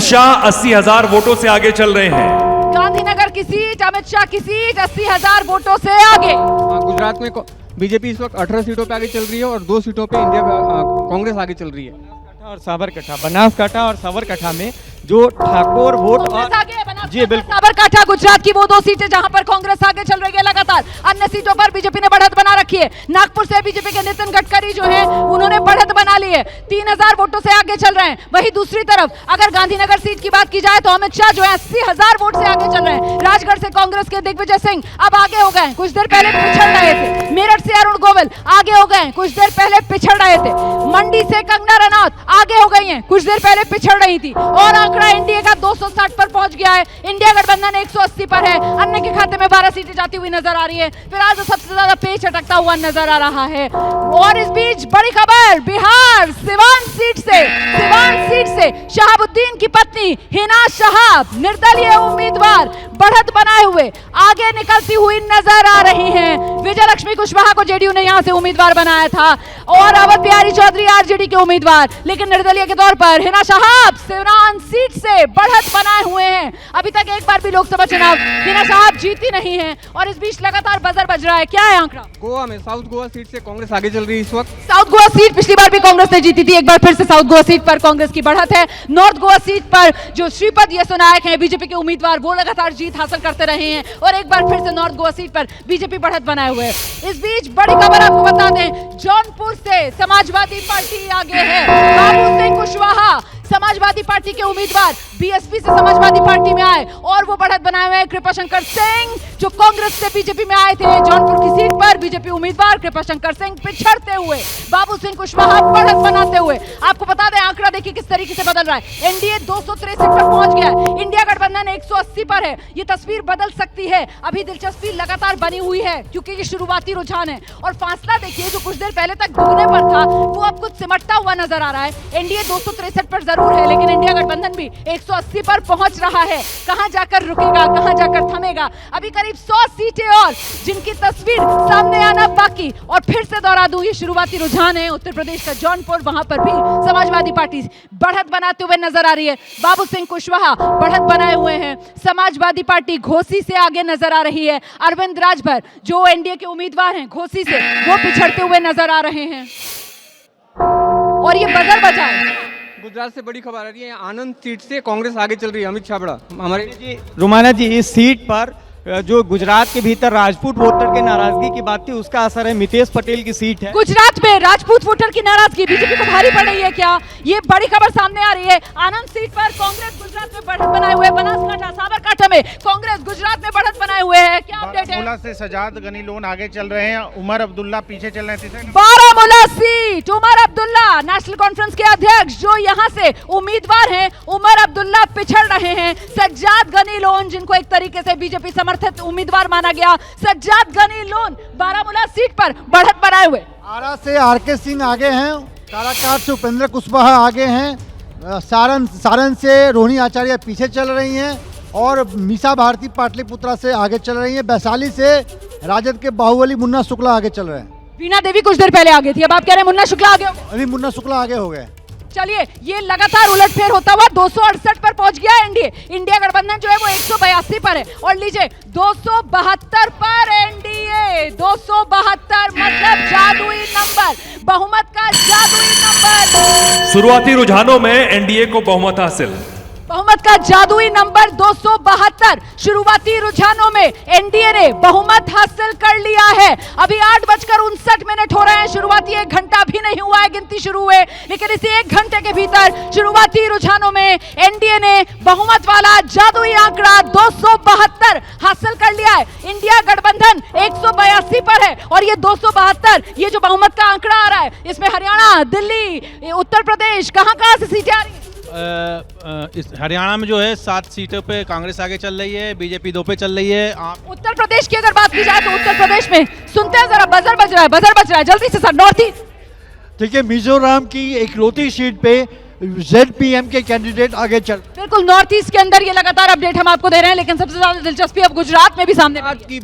शाह 80,000 वोटों से आगे चल रहे हैं। गांधीनगर की सीट, अमित शाह की सीट 80,000 वोटों से आगे। गुजरात में बीजेपी इस वक्त 18 सीटों पे आगे चल रही है और 2 सीटों पे इंडिया कांग्रेस आगे चल रही है। और साबरकाठा, बनासकाठा और साबरकाठा में जो ठाकुर वोट और जी बिल्कुल, साबरकाठा गुजरात की वो 2 सीटें जहां पर कांग्रेस आगे चल रही है लगातार। अन्य सीटों पर बीजेपी ने बढ़त बना रखी है। नागपुर से बीजेपी के नितिन गडकरी जो है उन्होंने बढ़त बना ली है, 3,000 वोटों से आगे चल रहे हैं। वहीं दूसरी तरफ अगर गांधीनगर सीट की बात की जाए तो अमित शाह जो है 80,000 वोट से आगे चल रहे हैं। राजगढ़ से कांग्रेस के दिग्विजय सिंह अब आगे हो गए, कुछ देर पहले पिछड़ रहे थे। मेरठ से अरुण गोविल आगे हो गए, कुछ देर पहले पिछड़ रहे थे। मंडी से कंगना रनौत आगे हो गई हैं, कुछ देर पहले पिछड़ रही थी। और आंकड़ा एनडीए का 260 पर पहुंच गया है। इंडिया गठबंधन 180 पर है। अन्य के खाते में 12 सीटें जाती हुई नजर आ रही है। फिलहाल तो सबसे ज्यादा पेच अटकता हुआ नजर आ रहा है। और इस बीच बड़ी खबर बिहार सिवान सीट से शहाबुद्दीन की पत्नी हिना शहाब निर्दलीय उम्मीदवार बढ़त बनाए हुए आगे निकलती हुई नजर आ रही हैं। विजय लक्ष्मी कुशवाहा को जेडीयू ने यहां से उम्मीदवार बनाया था और अवध बिहारी चौधरी आरजेडी के उम्मीदवार, लेकिन निर्दलीय के तौर पर हिना शहाब सिवान सीट से बढ़त बनाए हुए हैं। अभी तक एक बार भी लोकसभा चुनाव हिना शहाब जीती नहीं है और इस बीच लगातार बजर बज रहा है। क्या है आंकड़ा? गोवा में साउथ गोवा सीट से कांग्रेस आगे चल रही है इस वक्त। साउथ गोवा सीट पिछली बार भी कांग्रेस ने जीती थी, एक बार फिर से साउथ गोवा सीट पर कांग्रेस की बढ़त है। नॉर्थ गोवा सीट पर जो श्रीपद येसो नायक हैं बीजेपी के उम्मीदवार, वो लगातार जीत हासिल करते रहे हैं और एक बार फिर से नॉर्थ गोवा सीट पर बीजेपी बढ़त बनाए हुए है। इस बीच बड़ी खबर आपको बता दें, जौनपुर से समाजवादी पार्टी आगे है। बाबू सिंह कुशवाहा समाजवादी पार्टी के उम्मीदवार बीएसपी से समाजवादी पार्टी में आए और वो बढ़त बनाए हुए हैं। कृपाशंकर सिंह जो कांग्रेस से बीजेपी में आए थे, जौनपुर की सीट पर बीजेपी उम्मीदवार कृपाशंकर सिंह पिछड़ते हुए, बाबू सिंह कुशवाहा बढ़त बनाते हुए। आपको बता दें आंकड़ा देखिए किस तरीके से बदल रहा है। एनडीए 263 पर पहुंच गया है, इंडिया गठबंधन 180 पर है। ये तस्वीर बदल सकती है, अभी दिलचस्पी लगातार बनी हुई है क्योंकि ये शुरुआती रुझान है। और फासला देखिए जो कुछ देर पहले तक दुगने पर था वो अब कुछ सिमटता हुआ नजर आ रहा है। एनडीए 263 पर जरूर है, लेकिन इंडिया गठबंधन भी 180 पर पहुंच रहा है। कहां जाकर रुकेगा, कहां जाकर थमेगा? अभी करीब 100 सीटें और जिनकी तस्वीर सामने आना बाकी। और फिर से दोहरा दूं, ये शुरुआती रुझान है उत्तर प्रदेश का जौनपुर, वहां पर भी समाजवादी पार्टी बढ़त बनाते हुए नजर आ रही है। बाबू सिंह कुशवाहा बढ़त बनाए हुए हैं। समाजवादी पार्टी घोसी से आगे नजर आ रही है। अरविंद राजभर जो एनडीए के उम्मीदवार हैं घोसी से, वो पिछड़ते हुए नजर आ रहे हैं और ये बजर बजा है। गुजरात से बड़ी खबर आ रही है, आनंद सीट से कांग्रेस आगे चल रही है। अमित शाह बड़ा हमारे जी रुमाना जी, इस सीट पर जो गुजरात के भीतर राजपूत वोटर की नाराजगी की बात थी उसका असर है। मितेश पटेल की सीट है गुजरात में, राजपूत वोटर की नाराजगी बीजेपी को भारी पड़ रही है क्या? ये बड़ी खबर सामने आ रही है। आनंद सीट पर कांग्रेस गुजरात में बढ़त बनाए हुए, बनासकाठा साबरकाठा में कांग्रेस गुजरात में बढ़त बनाए हुए है। क्या अपडेट है? बारामूला से सजाद गनी लोन आगे चल रहे हैं, उमर अब्दुल्ला पीछे चल रहे थे। Baramulla seat Omar Abdullah National Conference के अध्यक्ष जो यहाँ से उम्मीदवार हैं, उमर अब्दुल्ला पिछड़ रहे हैं। सज्जाद गनी लोन जिनको एक तरीके से बीजेपी समर्थित उम्मीदवार माना गया, सज्जाद गनी लोन बारामूला सीट पर बढ़त बनाए हुए। आरा से आरके सिंह आगे हैं, काराकाट से उपेंद्र कुशवाहा आगे हैं, सारण से रोहिणी आचार्य पीछे चल रही हैं और मीसा भारती पाटलिपुत्रा से आगे चल रही हैं। वैशाली से राजद के बाहुबली मुन्ना शुक्ला आगे चल रहे हैं। वीणा देवी कुछ देर पहले आगे थी, अब आप कह रहे हैं मुन्ना शुक्ला आगे हो गए? अभी मुन्ना शुक्ला आगे हो गए। चलिए, ये लगातार उलटफेर होता हुआ 268 पर पहुंच गया एनडीए। इंडिया गठबंधन जो है वो 182 पर है और लीजिए 272 पर एनडीए। 272 मतलब जादुई नंबर, बहुमत का जादुई नंबर। शुरुआती रुझानों में एनडीए को बहुमत हासिल। बहुमत का जादुई नंबर 272। शुरुआती रुझानों में एनडीए ने बहुमत हासिल कर लिया है। अभी 8:59 हो रहे हैं, शुरुआती 1 घंटा भी नहीं हुआ है गिनती शुरू हुए, लेकिन इसी 1 घंटे के भीतर शुरुआती रुझानों में एनडीए ने बहुमत वाला जादुई आंकड़ा 272 हासिल कर लिया है। इंडिया गठबंधन 182 पर है और ये 272, ये जो बहुमत का आंकड़ा आ रहा है इसमें हरियाणा, दिल्ली, उत्तर प्रदेश कहां से सीटें आ रही है? इस हरियाणा में जो है 7 सीटों पे कांग्रेस आगे चल रही है, बीजेपी 2 पे चल रही है। उत्तर प्रदेश की अगर बात की जाए तो उत्तर प्रदेश में सुनते हैं जरा, बजर बज रहा है जल्दी से सर। नॉर्थ ईस्ट देखिए मिजोरम की इकलौती सीट पे जेडपीएम के कैंडिडेट आगे चल। बिल्कुल बिल्कुल नॉर्थ ईस्ट के अंदर ये लगातार अपडेट हम आपको दे रहे हैं, लेकिन सबसे ज्यादा दिलचस्पी अब गुजरात में भी सामने आई है। गुजरात की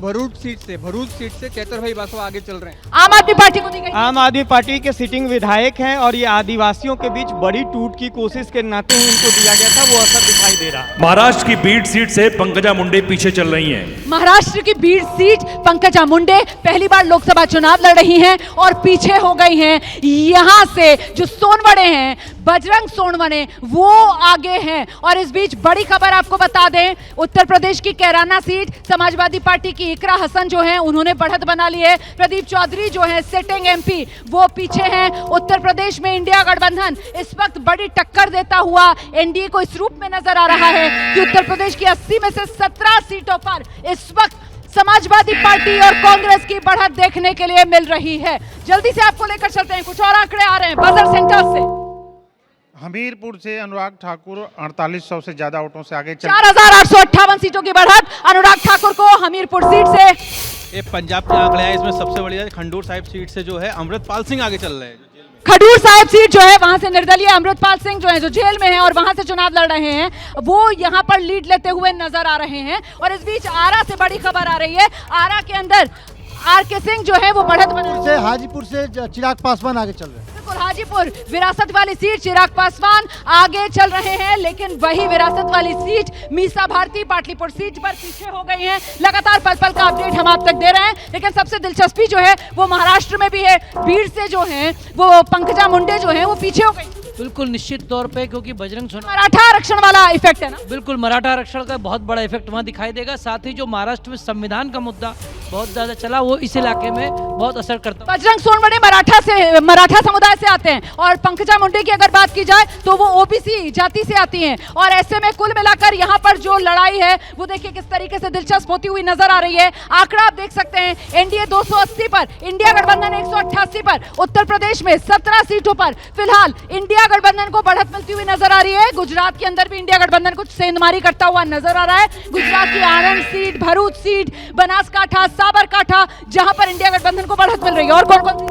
भरूच सीट से चेतर भाई बसवा आगे चल रहे हैं। आम आदमी पार्टी को दी गई आम आदमी पार्टी के सिटिंग विधायक हैं और ये आदिवासियों के बीच बड़ी टूट की कोशिश के नाते ही इनको दिया गया था, वो असर दिखाई दे रहा है। महाराष्ट्र की बीड सीट से पंकजा मुंडे पीछे चल रही हैं। महाराष्ट्र की बीड सीट पंकजा मुंडे पहली बार लोकसभा चुनाव लड़ रही हैं और पीछे हो गई हैं। यहां से जो सोनवड़े हैं, बजरंग सोनवड़े, वो आगे हैं। और इस बीच बड़ी खबर आपको बता दें, उत्तर प्रदेश की कैराना सीट समाजवादी पार्टी की इकरा हसन जो है उन्होंने बढ़त बना ली है। प्रदीप चौधरी जो है सिटिंग एमपी, वो पीछे हैं। उत्तर प्रदेश में इंडिया गठबंधन इस वक्त बड़ी टक्कर देता हुआ एनडीए को इस रूप में नजर आ रहा है कि उत्तर प्रदेश की 80 में से 17 सीटों पर इस वक्त समाजवादी पार्टी और कांग्रेस की बढ़त देखने के लिए मिल रही है। जल्दी से आपको लेकर चलते हैं, कुछ और आंकड़े आ रहे हैं बजर सेंटर से। हमीरपुर से अनुराग ठाकुर 4800 से ज्यादा वोटों से आगे चल 4858 सीटों की बढ़त अनुराग ठाकुर को हमीरपुर सीट से। ये पंजाब के आंकड़े हैं, इसमें सबसे बड़ी खंडूर साहिब सीट से जो है अमृतपाल सिंह आगे चल रहे हैं। खडूर साहिब सीट जो है वहां से निर्दलीय अमृतपाल सिंह जो है जो जेल में है और वहां से चुनाव लड़ रहे हैं, वो यहां पर लीड लेते हुए नजर आ रहे हैं। और इस बीच आरा से बड़ी खबर आ रही है, आरा के अंदर आरके सिंह जो है वो बढ़त बना से हाजीपुर से चिराग पासवान आगे चल रहे हैं। बिल्कुल हाजीपुर विरासत वाली सीट चिराग पासवान आगे चल रहे हैं, लेकिन वही विरासत वाली सीट मीसा भारती पाटलिपुत्र सीट पर पीछे हो गई हैं। लगातार पल पल का अपडेट हम आप तक दे रहे हैं, लेकिन सबसे दिलचस्पी जो है वो महाराष्ट्र में भी है। भीड़ से जो है वो पंकजा मुंडे जो है वो पीछे हो गई। बिल्कुल निश्चित तौर पे, क्योंकि बजरंग सोनवड़े मराठा आरक्षण वाला इफेक्ट है ना। बिल्कुल मराठा आरक्षण का बहुत बड़ा इफेक्ट वहाँ दिखाई देगा। साथ ही जो महाराष्ट्र में संविधान का मुद्दा बहुत ज्यादा चला, वो इस इलाके में बहुत असर करता है। बजरंग सोनवड़े मराठा समुदाय से आते हैं और पंकजा मुंडे की अगर बात की जाए तो वो ओबीसी जाति से आती हैं। और ऐसे में कुल मिलाकर यहाँ पर जो लड़ाई है वो देखिए किस तरीके से दिलचस्प होती हुई नजर आ रही है। आंकड़ा आप देख सकते हैं, एनडीए 280 पर, इंडिया गठबंधन 188 पर। उत्तर प्रदेश में 17 सीटों पर फिलहाल इंडिया गठबंधन को बढ़त मिलती हुई नजर आ रही है। गुजरात के अंदर भी इंडिया गठबंधन कुछ सेंधमारी करता हुआ नजर आ रहा है। गुजरात की आणंद सीट, भरूच सीट, बनासकांठा, साबरकांठा, जहां पर इंडिया गठबंधन को बढ़त मिल रही है। और कौन कौन सी?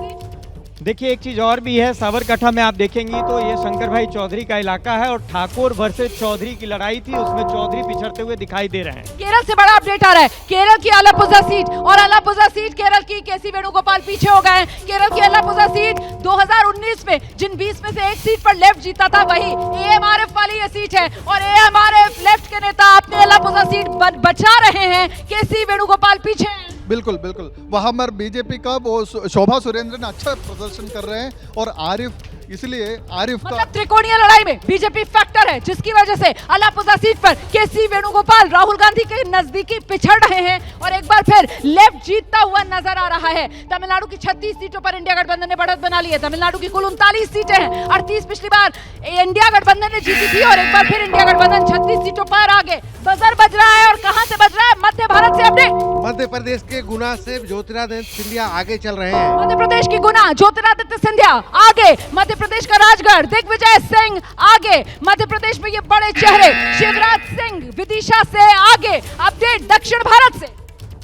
देखिए एक चीज और भी है, साबरकांठा में आप देखेंगी तो ये शंकर भाई चौधरी का इलाका है और ठाकुर वर्सेस चौधरी की लड़ाई थी, उसमें चौधरी पिछड़ते हुए दिखाई दे रहे हैं। केरल से बड़ा अपडेट आ रहा है, केरल की अलापुझा सीट, और अलापुझा सीट केरल की केसी वेणुगोपाल पीछे हो गए हैं। केरल की अलापुझा सीट 2019 में जिन 20 में से एक सीट पर लेफ्ट जीता था, वही एएमआरएफ वाली ये सीट है। और एएमआरएफ लेफ्ट के नेता अपने अलापुझा सीट बचा रहे हैं, केसी वेणुगोपाल पीछे हैं। बिल्कुल बिल्कुल, वहाँ पर बीजेपी का वो शोभा सुरेंद्रन अच्छा प्रदर्शन कर रहे हैं और आरिफ, इसलिए आरिफ का मतलब त्रिकोणीय लड़ाई में बीजेपी फैक्टर है, जिसकी वजह से अलापुझा सीट पर केसी वेणुगोपाल राहुल गांधी के नजदीकी पिछड़ रहे हैं और एक बार फिर लेफ्ट जीतता हुआ नजर आ रहा है। तमिलनाडु की 36 सीटों पर इंडिया गठबंधन ने बढ़त बना ली है। तमिलनाडु की कुल 39 सीटें हैं, 38 पिछली बार इंडिया गठबंधन ने जीती थी और एक बार फिर इंडिया गठबंधन 36 सीटों पर आगे। बजर बज रहा है और कहां से बज रहा है? मध्य भारत से अपडेट। मध्य प्रदेश के गुना से ज्योतिरादित्य सिंधिया आगे चल रहे हैं। मध्य प्रदेश की गुना ज्योतिरादित्य सिंधिया आगे, मध्य प्रदेश का राजगढ़ दिग्विजय सिंह आगे, मध्य प्रदेश में ये बड़े चेहरे शिवराज सिंह विदिशा से आगे। अपडेट दक्षिण भारत से,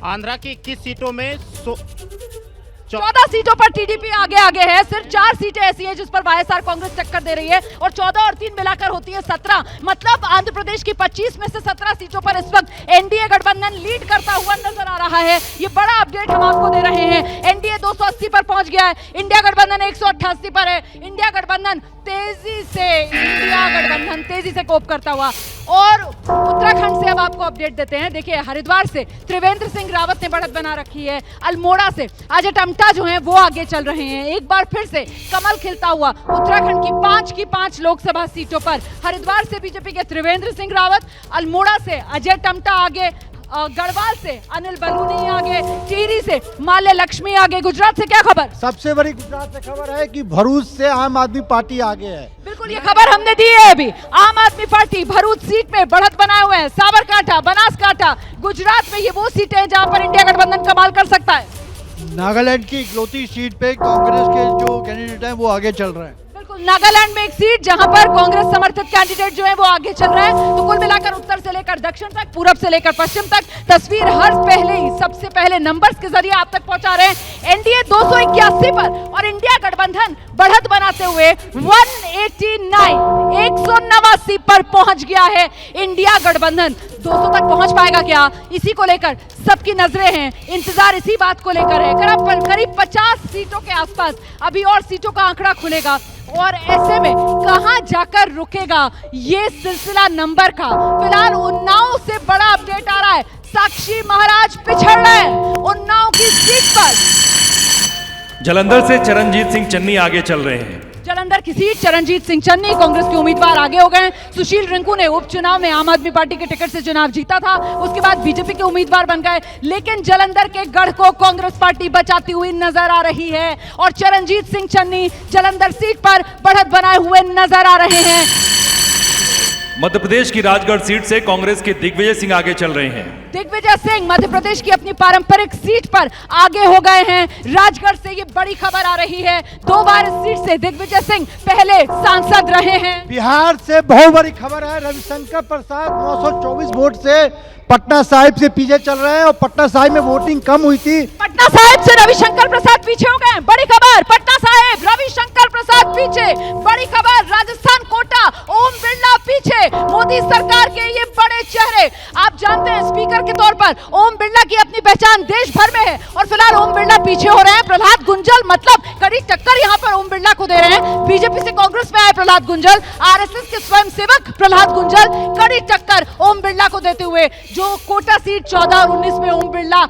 आंध्रा की 21 सीटों में 14 सीटों पर टीडीपी आगे है। सिर्फ 4 सीटें ऐसी हैं जिस पर वाईएसआर कांग्रेस टक्कर दे रही है और 14 और 3 मिलाकर होती है 17। मतलब आंध्र प्रदेश की 25 में से 17 सीटों पर इस वक्त एनडीए गठबंधन लीड करता हुआ नजर आ रहा है। ये बड़ा अपडेट हम आपको दे रहे हैं। एनडीए 280 पर पहुंच गया है, इंडिया गठबंधन 188 पर है। इंडिया गठबंधन तेजी से कोप करता हुआ। और उत्तराखंड से अब आपको अपडेट देते हैं। देखिए हरिद्वार से त्रिवेंद्र सिंह रावत ने बढ़त बना रखी है। अल्मोड़ा से अजय टम्टा जो हैं वो आगे चल रहे हैं। एक बार फिर से कमल खिलता हुआ उत्तराखंड की 5 लोकसभा सीटों पर। हरिद्वार से बीजेपी के त्रिवेंद्र सिंह रावत, अल्मोड़ा से अजय टम्टा आगे, गढ़वाल से अनिल बलूनी आगे, टिहरी से माल्य लक्ष्मी आगे। गुजरात से क्या खबर? सबसे बड़ी गुजरात से खबर है कि भरूच से आम आदमी पार्टी आगे है। बिल्कुल ये खबर हमने दी है अभी। आम आदमी पार्टी भरूच सीट में बढ़त बनाए हुए हैं। साबरकांठा, बनासकांठा, गुजरात में ये वो सीटें हैं जहां पर इंडिया गठबंधन कमाल कर सकता है। नागालैंड की इकलौती सीट पे कांग्रेस के जो कैंडिडेट हैं वो आगे चल रहे हैं। नागालैंड में एक सीट जहां पर कांग्रेस समर्थित कैंडिडेट जो है वो आगे चल रहे हैं। तो कुल मिलाकर उत्तर से लेकर दक्षिण तक, पूरब से लेकर पश्चिम तक तस्वीर सबसे पहले नंबर्स के जरिए आप तक पहुंचा रहे हैं। एनडीए 281 पर और इंडिया गठबंधन बढ़त बनाते हुए 189 पर पहुंच गया है। इंडिया गठबंधन 200 तक पहुंच पाएगा क्या, इसी को लेकर सबकी नजरें हैं, इंतजार इसी बात को लेकर है। करीब 50 सीटों के आसपास अभी और सीटों का आंकड़ा खुलेगा और ऐसे में कहां जाकर रुकेगा ये सिलसिला नंबर का। फिलहाल उन्नाव से बड़ा अपडेट आ रहा है, साक्षी महाराज पिछड़ रहे हैं उन्नाव की सीट पर। जालंधर से चरणजीत सिंह चन्नी आगे चल रहे हैं। जालंधर की सीट चरणजीत सिंह चन्नी कांग्रेस के उम्मीदवार आगे हो गए। सुशील रिंकू ने उपचुनाव में आम आदमी पार्टी के टिकट से चुनाव जीता था, उसके बाद बीजेपी के उम्मीदवार बन गए, लेकिन जालंधर के गढ़ को कांग्रेस पार्टी बचाती हुई नजर आ रही है और चरणजीत सिंह चन्नी जालंधर सीट पर बढ़त बनाए हुए नजर आ रहे हैं। मध्य प्रदेश की राजगढ़ सीट से कांग्रेस के दिग्विजय सिंह आगे चल रहे हैं। दिग्विजय सिंह मध्य प्रदेश की अपनी पारंपरिक सीट पर आगे हो गए हैं। राजगढ़ से ये बड़ी खबर आ रही है, 2 बार इस सीट से दिग्विजय सिंह पहले सांसद रहे हैं। बिहार से बहुत बड़ी खबर है, रविशंकर प्रसाद 924 वोट से पटना साहिब से पीछे चल रहे हैं और पटना साहिब में वोटिंग कम हुई थी। पटना साहिब से रविशंकर प्रसाद पीछे हो गए, बड़ी खबर। पटना साहिब रविशंकर प्रसाद पीछे, बड़ी खबर। राजस्थान कोटा ओम बिरला पीछे। मोदी सरकार के ये बड़े चेहरे, आप जानते हैं स्पीकर के तौर पर ओम बिरला की अपनी पहचान देश भर में है और फिलहाल ओम बिरला पीछे हो रहे हैं। प्रहलाद गुंजल मतलब कड़ी टक्कर यहाँ पर ओम बिरला को दे रहे हैं। बीजेपी से कांग्रेस में आए प्रहलाद गुंजल, आरएसएस के स्वयंसेवक प्रहलाद गुंजल कड़ी टक्कर ओम बिरला को देते हुए। जो कोटा सीट 14 और 19 में ओम बिरला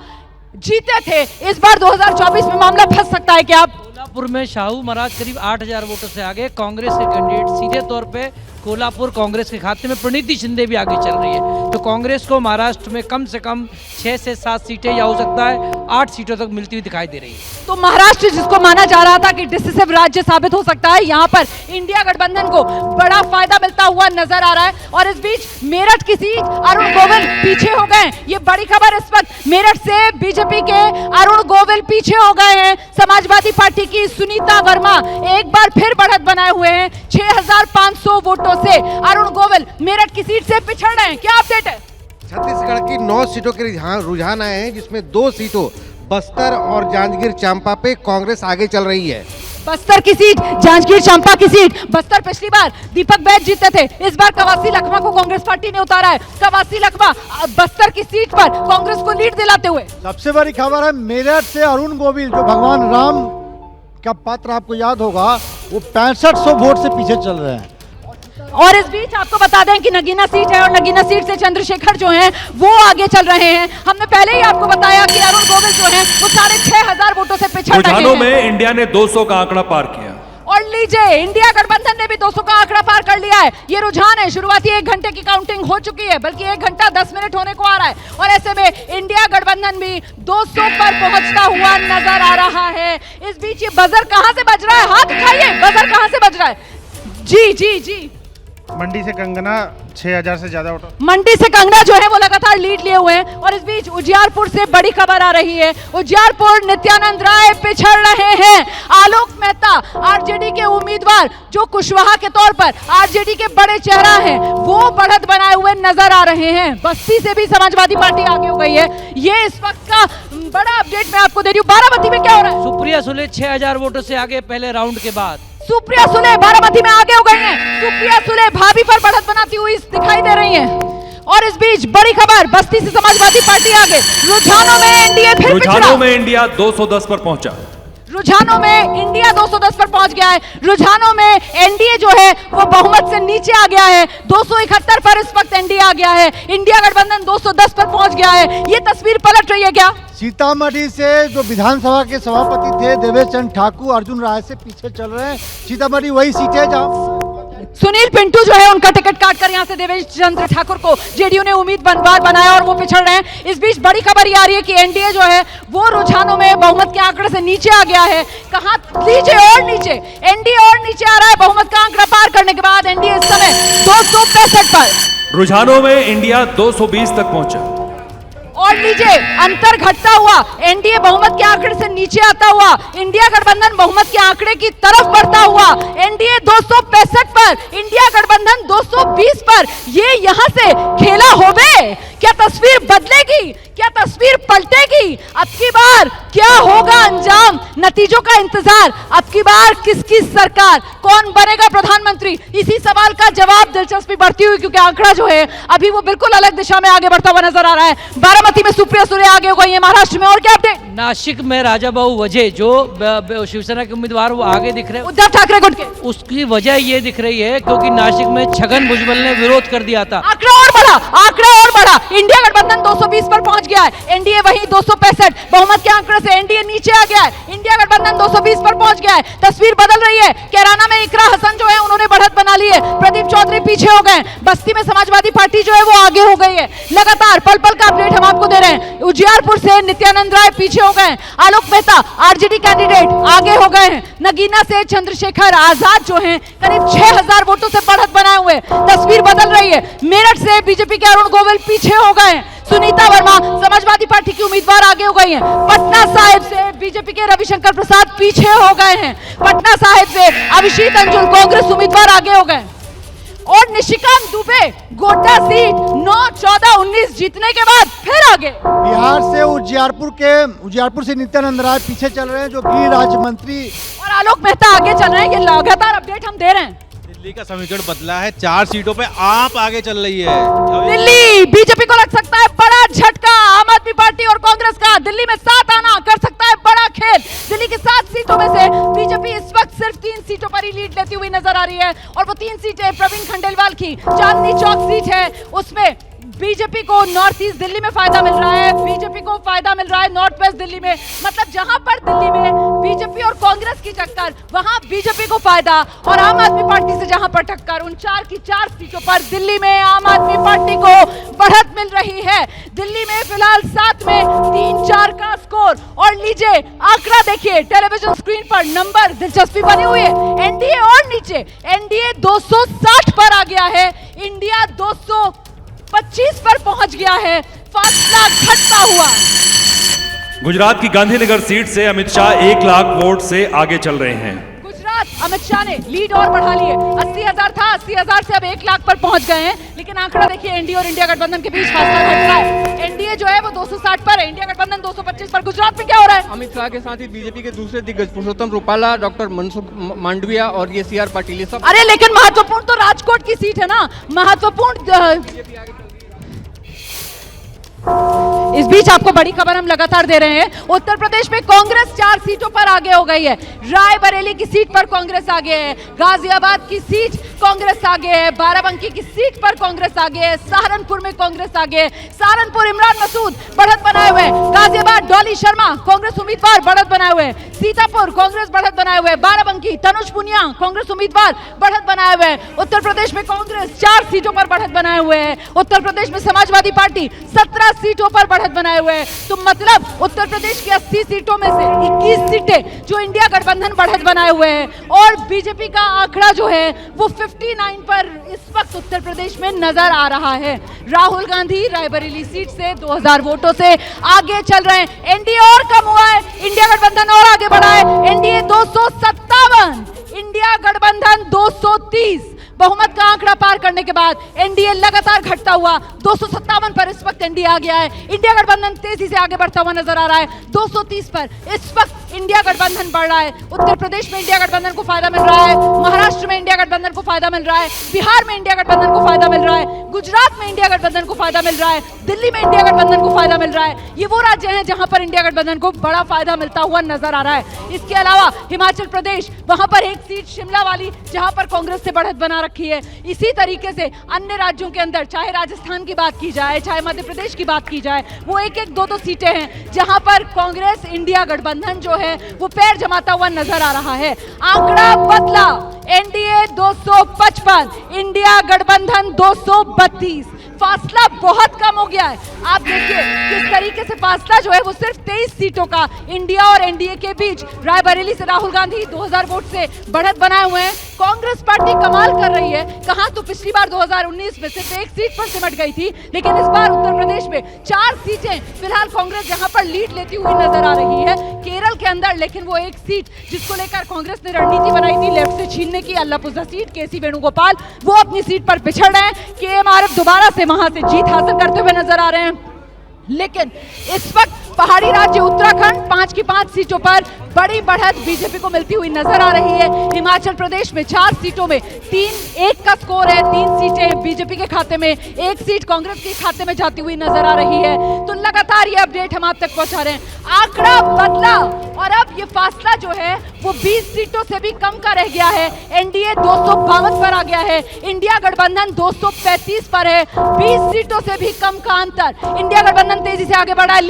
जीते थे, इस बार 2024 में मामला फंस सकता है क्या? कोल्हापुर में शाहू महाराज करीब 8000 वोटों से आगे, कांग्रेस के कैंडिडेट सीधे तौर पे कोल्हापुर कांग्रेस के खाते में प्रणीति शिंदे भी आगे चल रही है, तो कांग्रेस को महाराष्ट्र में कम से कम 6 से 7 सीटें या हो सकता है 8 सीटों तक मिलती हुई दिखाई दे रही है। तो महाराष्ट्र जिसको माना जा रहा था कि डिसिसिव राज्य साबित हो सकता है, यहाँ पर इंडिया गठबंधन को बड़ा फायदा मिलता हुआ नजर आ रहा है। और इस बीच मेरठ की सीट अरुण गोविल पीछे हो गए, ये बड़ी खबर। इस वक्त मेरठ से बीजेपी के अरुण गोविल पीछे हो गए हैं। समाजवादी पार्टी की सुनीता वर्मा एक बार फिर बढ़त बनाए हुए हैं, 6500 वोटों से अरुण गोविल मेरठ की सीट से पिछड़ रहे हैं। क्या अपडेट है? छत्तीसगढ़ की 9 सीटों के रुझान आए हैं, जिसमें 2 सीटों बस्तर और जांजगीर चांपा पे कांग्रेस आगे चल रही है। बस्तर की सीट, जांजगीर चांपा की सीट। बस्तर पिछली बार दीपक बैज जीते थे, इस बार कवासी लखमा को कांग्रेस पार्टी ने उतारा है। कवासी लखमा बस्तर की सीट पर कांग्रेस को लीड दिलाते हुए। सबसे बड़ी खबर है मेरठ से अरुण गोविल, जो भगवान राम का पात्र आपको याद होगा, वो 6500 वोट से पीछे चल रहे हैं। और इस बीच आपको बता दें कि नगीना सीट है और नगीना सीट से चंद्रशेखर जो हैं वो आगे चल रहे हैं। हमने पहले ही आपको बताया कि अरुण गोविल जो हैं वो 6500 वोटों से पिछड़ रहे हैं। में इंडिया ने 200 का आंकड़ा पार किया और लीजिए इंडिया गठबंधन ने भी 200 का आंकड़ा पार कर लिया है। ये रुझान है, शुरुआती 1 घंटे की काउंटिंग हो चुकी है, बल्कि 1 घंटा 10 मिनट होने को आ रहा है और ऐसे में इंडिया गठबंधन भी 200 पर पहुंचता हुआ नजर आ रहा है। इस बीच ये बजर कहां से बज रहा है? हाथ उठाइए, बजर कहां से बज रहा है? जी जी जी, मंडी से कंगना 6000 से ज्यादा वोटों। मंडी से कंगना जो है वो लगातार लीड लिए हुए हैं। और इस बीच उजियारपुर से बड़ी खबर आ रही है, उजियारपुर नित्यानंद राय पिछड़ रहे हैं। आलोक मेहता आरजेडी के उम्मीदवार जो कुशवाहा के तौर पर आरजेडी के बड़े चेहरा हैं, वो बढ़त बनाए हुए नजर आ रहे हैं। बस्ती से भी समाजवादी पार्टी आगे हो गई है। ये इस वक्त का बड़ा अपडेट मैं आपको दे रही हूँ। बारामती में क्या हो रहा है? सुप्रिया सुले 6000 वोटों से आगे पहले राउंड के बाद। सुप्रिया सुले बारामती में आगे हो गई हैं। सुप्रिया सुले भाभी पर बढ़त बनाती हुई दिखाई दे रही हैं। और इस बीच बड़ी खबर, बस्ती से समाजवादी पार्टी आगे। रुझानों में एनडीए फिर पिछड़ा। रुझानों में इंडिया 210 पर पहुंचा। रुझानों में इंडिया 210 पर पहुंच गया है। रुझानों में एनडीए जो है वो बहुमत से नीचे आ गया है, 271 पर इस वक्त एनडीए आ गया है। इंडिया गठबंधन 210 पर पहुंच गया है। ये तस्वीर पलट रही है क्या? सीतामढ़ी से जो विधानसभा के सभापति थे देवेश चंद्र ठाकुर अर्जुन राय से पीछे चल रहे हैं। सीतामढ़ी वही सीट है जहां सुनील पिंटू जो है उनका टिकट काटकर यहां से देवेश चंद्र ठाकुर को जेडीयू ने उम्मीदवार बनाया और वो पिछड़ रहे हैं। इस बीच बड़ी खबर ये आ रही है कि एनडीए जो है वो रुझानों में बहुमत के आंकड़े से नीचे आ गया है। कहां? नीचे और नीचे, एनडीए और नीचे आ रहा है। बहुमत का आंकड़ा पार करने के बाद एनडीए इस समय 265 पर। रुझानों में इंडिया 220 तक पहुंचा और और लीजिए अंतर घटता हुआ, एनडीए बहुमत के आंकड़े से नीचे आता हुआ, इंडिया गठबंधन बहुमत के आंकड़े की तरफ बढ़ता हुआ, एनडीए 265 पर, इंडिया गठबंधन 220 पर। ये यहां से खेला होवे, क्या तस्वीर बदलेगी, क्या तस्वीर पलटेगी? अब की बार क्या होगा अंजाम? नतीजों का इंतजार। अब की बार किसकी सरकार, कौन बनेगा प्रधानमंत्री? इसी सवाल का जवाब दिलचस्पी बढ़ती हुई, क्योंकि आंकड़ा जो है अभी वो बिल्कुल अलग दिशा में आगे बढ़ता हुआ नजर आ रहा है। बारामती में सुप्रिया सुले आगे हो गई है। महाराष्ट्र में और क्या अपडेट? नासिक में राजाभाऊ वजे जो शिवसेना के उम्मीदवार वो आगे दिख रहे हैं। उद्धव ठाकरे गुट के उसकी वजह ये दिख रही है क्योंकि नासिक में छगन भुजबल ने विरोध कर दिया था। आंकड़ा और बढ़ा, आंकड़ा और बढ़ा। इंडिया गठबंधन 220 पर पहुंच गया है, एनडीए वहीं 265। बहुमत के आंकड़े से एनडीए नीचे आ गया है, इंडिया गठबंधन 220 पर पहुंच गया है। तस्वीर बदल रही है। कैराना में इकरा हसन जो है उन्होंने बढ़त बना ली है, प्रदीप चौधरी पीछे हो गए। बस्ती में समाजवादी पार्टी जो है वो आगे हो गई है। लगातार पल पल का अपडेट हम आपको दे रहे हैं। उजियारपुर से नित्यानंद राय पीछे हो गए। आलोक मेहता आरजेडी कैंडिडेट आगे हो गए हैं। नगीना से चंद्रशेखर आजाद जो हैं करीब 6000 वोटों से बढ़त बनाए हुए। तस्वीर बदल रही है। मेरठ से बीजेपी के अरुण गोविल पीछे हो गए हैं। सुनीता वर्मा समाजवादी पार्टी की उम्मीदवार आगे हो गई हैं। पटना साहिब से बीजेपी के रविशंकर प्रसाद पीछे हो गए हैं। पटना साहिब से अभिषेक अंजुल कांग्रेस उम्मीदवार आगे हो गए। और निशिकांत दुबे गोड्डा सीट 9, 14, 19 जीतने के बाद फिर आगे। बिहार से उजियारपुर से नित्यानंद राय पीछे चल रहे हैं, जो गृह राज्य मंत्री, और आलोक मेहता आगे चल रहे हैं। ये लगातार अपडेट हम दे रहे हैं। दिल्ली का समीकरण बदला है, 4 सीटों पे आप आगे चल रही है। दिल्ली बीजेपी को लग सकता है बड़ा झटका। आम आदमी पार्टी और कांग्रेस का दिल्ली में साथ आना कर सकता है बड़ा खेल। दिल्ली की 7 सीटों में से बीजेपी इस वक्त सिर्फ 3 सीटों पर ही लीड लेती हुई नजर आ रही है, और वो 3 सीटें प्रवीण खंडेलवाल की। चांदनी चौक सीट है, उसमें बीजेपी को नॉर्थ ईस्ट दिल्ली में फायदा मिल रहा है, बीजेपी को फायदा मिल रहा है नॉर्थ वेस्ट दिल्ली में। मतलब जहां पर दिल्ली में बीजेपी और कांग्रेस की टक्कर, वहां बीजेपी को फायदा, और आम आदमी पार्टी से जहां पर टक्कर, उन 4 की 4 सीटों पर दिल्ली में आम आदमी पार्टी को बढ़त मिल रही है। दिल्ली में फिलहाल 7 में 3-4 का स्कोर। और लीजिए आंकड़ा देखिए टेलीविजन स्क्रीन पर, नंबर दिलचस्पी बनी हुई है। एनडीए और नीचे, एनडीए 260 पर आ गया है, इंडिया 225 पर पहुंच गया है। फासला घटता हुआ। गुजरात की गांधीनगर सीट से अमित शाह 1 लाख वोट से आगे चल रहे हैं। गुजरात अमित शाह ने लीड और बढ़ा ली है। 80,000 था, 80,000 से अब 1 लाख पर पहुंच गए हैं। लेकिन आंकड़ा देखिए, एनडीए और इंडिया गठबंधन के बीच फासला घट रहा है। एनडीए जो है वो 260 पर है, इंडिया गठबंधन 225 पर। गुजरात में क्या हो रहा है? अमित शाह के साथ ही बीजेपी के दूसरे दिग्गज पुरुषोत्तम रूपाला, डॉक्टर मनसुख मांडविया और ये CR पाटिल, ये सब। अरे लेकिन महत्वपूर्ण तो राजकोट की सीट है ना, महत्वपूर्ण। इस बीच आपको बड़ी खबर हम लगातार दे रहे हैं। उत्तर प्रदेश में कांग्रेस 4 सीटों पर आगे हो गई है। रायबरेली की सीट पर कांग्रेस आगे है, गाजियाबाद की सीट कांग्रेस आगे है, बाराबंकी की सीट पर कांग्रेस आगे है, सहारनपुर में कांग्रेस आगे है। सहारनपुर इमरान मसूद बढ़त बनाए हुए हैं। गाजियाबाद डॉली शर्मा कांग्रेस उम्मीदवार बढ़त बनाए हुए हैं। सीतापुर कांग्रेस बढ़त बनाए हुए हैं। बाराबंकी तनुज पुनिया कांग्रेस उम्मीदवार बढ़त बनाए हुए हैं। उत्तर प्रदेश में कांग्रेस 4 सीटों पर बढ़त बनाए हुए हैं। उत्तर प्रदेश में समाजवादी पार्टी 17 सीटों पर बढ़त बनाए हुए हैं। तो मतलब उत्तर प्रदेश की 80 सीटों में से 21 सीटें जो इंडिया गठबंधन बढ़त बनाए हुए हैं, और बीजेपी का आंकड़ा जो है वो 59 पर इस वक्त उत्तर प्रदेश में नजर आ रहा है। राहुल गांधी रायबरेली सीट से 2000 वोटों से आगे चल रहे हैं। एनडीए और कम हुआ है, इंडिया गठबंधन और आगे बढ़ा है। एनडीए 257, इंडिया गठबंधन 230। बहुमत का आंकड़ा पार करने के बाद एनडीए लगातार घटता हुआ 257 पर इस वक्त एनडीए आ गया है। इंडिया गठबंधन तेजी से आगे बढ़ता हुआ नजर आ रहा है 230 पर इस वक्त इंडिया गठबंधन बढ़ रहा है। उत्तर प्रदेश में इंडिया गठबंधन को फायदा मिल रहा है, महाराष्ट्र में इंडिया गठबंधन को फायदा मिल रहा है, बिहार में इंडिया गठबंधन को फायदा मिल रहा है, गुजरात में इंडिया गठबंधन को फायदा मिल रहा है, दिल्ली में इंडिया गठबंधन को फायदा मिल रहा है। ये वो राज्य हैं जहां पर इंडिया गठबंधन को बड़ा फायदा मिलता हुआ नजर आ रहा है। इसके अलावा हिमाचल प्रदेश, वहां पर एक सीट शिमला वाली जहां पर कांग्रेस से बढ़त बना रखी है। इसी तरीके से अन्य राज्यों के अंदर, चाहे राजस्थान की बात की जाए, चाहे मध्य प्रदेश की बात की जाए, वो 1-1, 2-2 सीटें हैं जहां पर कांग्रेस इंडिया गठबंधन जो है वो पैर जमाता हुआ नजर आ रहा है। आंकड़ा बदला, एनडीए 255, इंडिया गठबंधन 232। फासला बहुत कम हो गया है। आप देखिए किस तरीके से फासला जो है वो सिर्फ 23 सीटों का इंडिया और एनडीए के बीच। रायबरेली से राहुल गांधी 2000 वोट से बढ़त बनाए हुए हैं। कांग्रेस पार्टी कमाल कर रही है। कहां तो पिछली बार 2019 में सिर्फ 1 सीट पर सिमट गई थी, लेकिन इस बार उत्तर प्रदेश में 4 सीटें फिलहाल कांग्रेस जहां पर लीड लेती हुई नजर आ रही है। केरल के अंदर लेकिन वो 1 सीट जिसको लेकर कांग्रेस ने रणनीति बनाई थी लेफ्ट से छीनने की, अल्लापुजा सीट, केसी वेणुगोपाल, वो अपनी सीट पर पिछड़ रहे हैं। केएमआरएफ दोबारा से वहां से जीत हासिल करते हुए नजर आ रहे हैं। लेकिन इस वक्त पहाड़ी राज्य उत्तराखंड 5 की 5 सीटों पर बड़ी बढ़त बीजेपी को मिलती हुई नजर आ रही है। हिमाचल प्रदेश में 4 सीटों में 3-1 का स्कोर है। 3 सीटें बीजेपी के खाते में, 1 सीट कांग्रेस के खाते में जाती हुई नजर आ रही है। तो लगातार ये अपडेट हम आप तक पहुंचा रहे हैं। आंकड़ा बदला और अब ये फासला जो है वो 20 सीटों से भी कम का रह गया है। एनडीए 252 पर आ गया है, इंडिया गठबंधन 235 पर है। 20 सीटों से भी कम का अंतर। इंडिया गठबंधन तेजी से आगे बढ़ा है।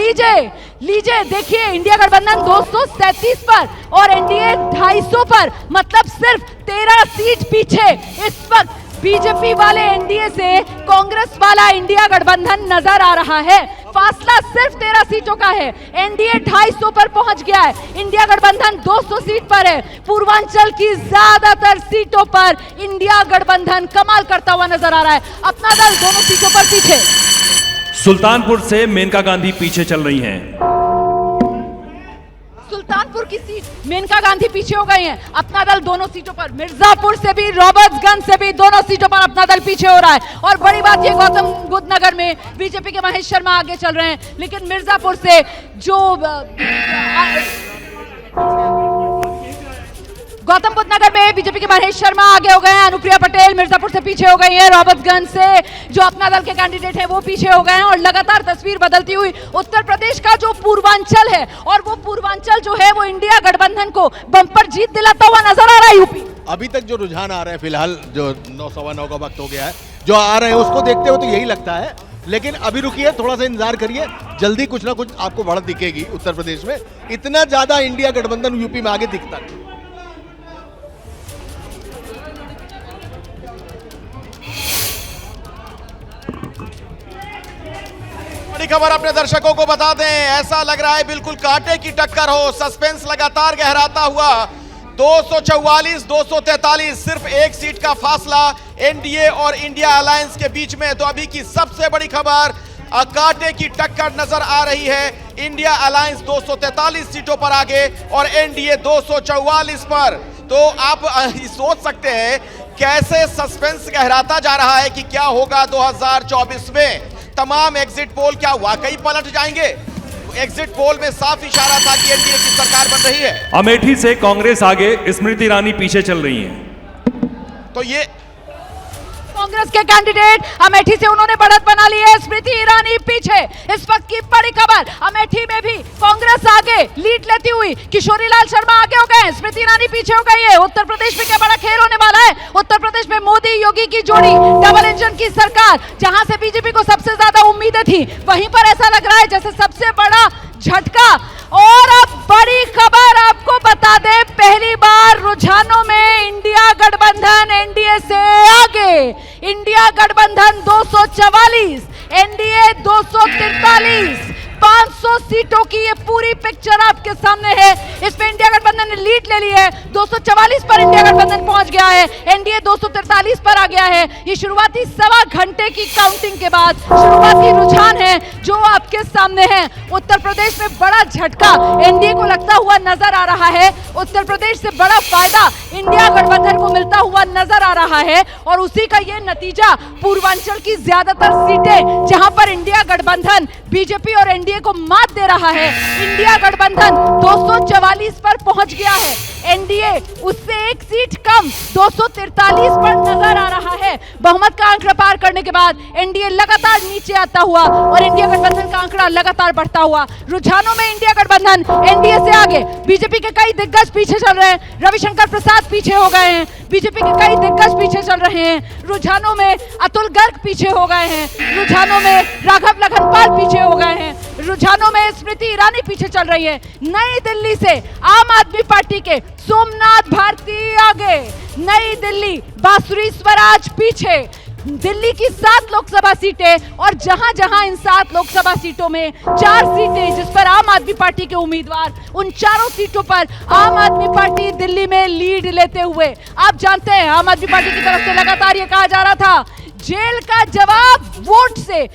लीजिए देखिए, इंडिया गठबंधन 237 पर और एनडीए 250 पर, मतलब सिर्फ 13 सीट पीछे। इस वक्त बीजेपी वाले एनडीए से कांग्रेस वाला इंडिया गठबंधन नजर आ रहा है। फासला सिर्फ 13 सीटों का है। एनडीए 250 पर पहुंच गया है, इंडिया गठबंधन 200 सीट पर है। पूर्वांचल की ज्यादातर सीटों पर इंडिया गठबंधन कमाल करता हुआ नजर आ रहा है। अपना दल दोनों सीटों पर पीछे। सुल्तानपुर से मेनका गांधी पीछे चल रही हैं। सुल्तानपुर की सीट मेनका गांधी पीछे हो गई हैं। अपना दल दोनों सीटों पर। मिर्जापुर से भी, रॉबर्ट्सगंज से भी दोनों सीटों पर अपना दल पीछे हो रहा है। और बड़ी बात ये, गौतम बुद्ध नगर में बीजेपी के महेश शर्मा आगे चल रहे हैं, लेकिन मिर्जापुर से जो गौतम बुद्ध नगर में बीजेपी के महेश शर्मा आगे हो गए हैं। अनुप्रिया पटेल मिर्जापुर से पीछे हो गई हैं। रॉबर्ट्सगंज से जो अपना दल के कैंडिडेट है वो पीछे हो गए हैं। और लगातार तस्वीर बदलती हुई उत्तर प्रदेश का जो पूर्वांचल है, और वो पूर्वांचल जो है वो इंडिया गठबंधन को बम्पर जीत दिलाता हुआ नजर आ रहा है। यूपी अभी तक जो रुझान आ रहे हैं, फिलहाल जो 9:15 का वक्त हो गया है, जो आ रहे हैं उसको देखते हुए तो यही लगता है। लेकिन अभी रुकिए, थोड़ा सा इंतजार करिए, जल्दी कुछ ना कुछ आपको बढ़त दिखेगी उत्तर प्रदेश में। इतना ज्यादा इंडिया गठबंधन यूपी में आगे दिखता है। बड़ी खबर अपने दर्शकों को बता दें, ऐसा लग रहा है बिल्कुल कांटे की टक्कर हो। सस्पेंस लगातार गहराता हुआ। 244-243, सिर्फ 1 सीट का फासला एनडीए और इंडिया अलायंस के बीच में। तो अभी की सबसे बड़ी खबर, कांटे की टक्कर नजर आ रही है। इंडिया अलायंस 243 सीटों पर आगे और एनडीए 244 पर। तो आप सोच सकते हैं कैसे सस्पेंस गहराता जा रहा है कि क्या होगा 2024 में। तमाम एग्जिट पोल क्या वाकई पलट जाएंगे? एग्जिट पोल में साफ इशारा था कि एनडीए की सरकार बन रही है। अमेठी से कांग्रेस आगे, स्मृति ईरानी पीछे चल रही हैं। तो ये कांग्रेस के कैंडिडेट अमेठी से उन्होंने बढ़त बना ली है। स्मृति ईरानी पीछे। इस वक्त की बड़ी खबर, अमेठी में भी कांग्रेस आगे लीड लेती हुई। किशोरी लाल शर्मा आगे हो गए हैं, स्मृति ईरानी पीछे हो गई है। उत्तर प्रदेश में क्या बड़ा खेल होने वाला है। उत्तर प्रदेश में मोदी योगी की जोड़ी, डबल इंजन की सरकार, जहां से बीजेपी को सबसे ज्यादा उम्मीदें थी, वहीं पर ऐसा लग रहा है जैसे सबसे बड़ा झटका। और अब बड़ी खबर आपको बता दें, पहली बार रुझानों में इंडिया गठबंधन एनडीए से आगे। इंडिया गठबंधन 244, एनडीए 243, 500 सीटों की ये पूरी पिक्चर आपके सामने है। इसमें इंडिया गठबंधन ने लीड ले ली है। 244 पर इंडिया गठबंधन पहुंच गया है, एनडीए 243 पर आ गया है। ये शुरुआती 1.25 घंटे की काउंटिंग के बाद शुरुआती रुझान है जो आपके सामने है। उत्तर प्रदेश में बड़ा झटका एनडीए को लगता हुआ नजर आ रहा है। उत्तर प्रदेश से बड़ा फायदा इंडिया गठबंधन को मिलता हुआ नजर आ रहा है। और उसी का ये नतीजा, पूर्वांचल की ज्यादातर सीटें जहां पर इंडिया गठबंधन बीजेपी और एनडीए को मात दे रहा है। इंडिया गठबंधन 244 पर पहुंच गया है, एनडीए उससे 1 सीट कम 243 पर नजर आ रहा है। बहुमत का आंकड़ा पार करने के बाद एनडीए लगातार नीचे आता हुआ और इंडिया गठबंधन का आंकड़ा लगातार बढ़ता हुआ। रुझानों में इंडिया गठबंधन एनडीए से आगे। बीजेपी के कई दिग्गज पीछे चल रहे हैं। रविशंकर प्रसाद पीछे हो गए हैं, बीजेपी के कई दिग्गज पीछे चल रहे हैं। रुझानों में अतुल गर्ग पीछे हो गए हैं। रुझानों में राघव लखनपाल पीछे हो गए हैं। रुझानों में स्मृति ईरानी पीछे चल रही है। नई दिल्ली से आम आदमी पार्टी के सोमनाथ भारती आगे। नई दिल्ली बांसुरी स्वराज पीछे। दिल्ली की 7 लोकसभा सीटें और जहां जहां इन 7 लोकसभा सीटों में 4 सीटें जिस पर आम आदमी पार्टी के उम्मीदवार, उन चारों सीटों पर आम आदमी पार्टी दिल्ली में लीड लेते हुए, आप जानते हैं आम आदमी पार्टी की तरफ से लगातार ये कहा जा रहा था जेल का जवाब वोट से,